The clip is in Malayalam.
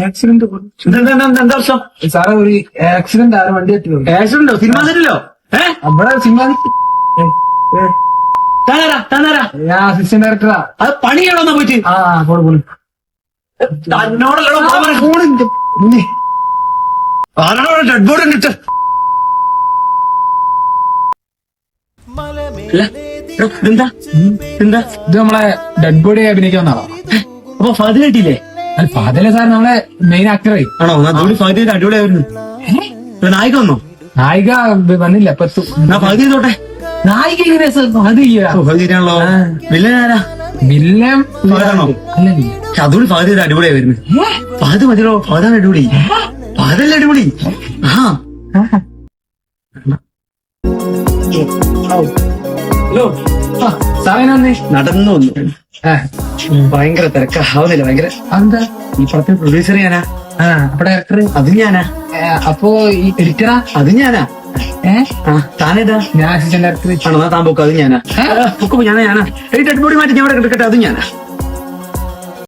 ആക്സിഡന്റ് എന്താ പ്രശ്നം? സാറേ ഒരു ആക്സിഡന്റ് ആണ് വണ്ടി എത്തിയോ ആക്സിഡന്റോ? സിനിമ സെറ്റിലോ? നമ്മുടെ സിനിമ താനാരാ? ഞാൻ അസിസ്റ്റന്റ് ഡയറക്ടറാ. അത് പണിയാണോന്നാ പോയിട്ട് പോളി തന്നോടല്ലോ ആരാണോ ഡെഡ് ബോഡി ഇട്ട് എന്താ എന്താ ഇത് നമ്മളെ ഡെഡ് ബോഡി അഭിനയിക്കാൻ വന്നാളാ. അപ്പൊ ഫാദർ കിട്ടിയില്ലേ? അല്ല ഫാദല സാർ നമ്മളെ മെയിൻ ആക്ടറായി. ആണോ? അതുകൊണ്ട് ഫാദർ അടിപൊളിയായിരുന്നു. നായിക വന്നോ? നായിക വന്നില്ല ഇപ്പൊ ഞാൻ ഫാദർ ചെയ്തോട്ടെ. നായിക എങ്ങനെയാ സാർ ഫാദർ ചെയ്യാ? ഫാദറാണല്ലോ. വില്ലനാരാ? വില്ലൻ ഫാദറാണോ? അല്ലല്ല. അതുകൊണ്ട് ഫാദർ അടിപൊളിയായിരുന്നു. ഫാദർ മതിയോ? ഫാദർ അടിപൊളി. ഫാദറല്ലേ അടിപൊളി? ഹലോ സാറിനെ വന്നേ. നടന്നു വന്നു. ഭയങ്കര തിരക്കാവുന്നില്ല. ഭയങ്കര എന്താ ഈ പടത്തിന് പ്രൊഡ്യൂസർ ഞാനാ. അപ്പൊ ഡയറക്ടർ അത് ഞാനാ. അപ്പൊ ഈ എഡിറ്ററാ? അത് ഞാനാ. താനേതാ? ഞാൻ അസിസ്റ്റന്റ് ഡയറക്ടർ. ആണോ? താൻ പോക്ക്. അത് ഞാനാ. ഞാനാ. ഡെഡ് ബോഡി മാറ്റി ഞാൻ അവിടെ കിടക്കട്ടെ. അത് ഞാനാ.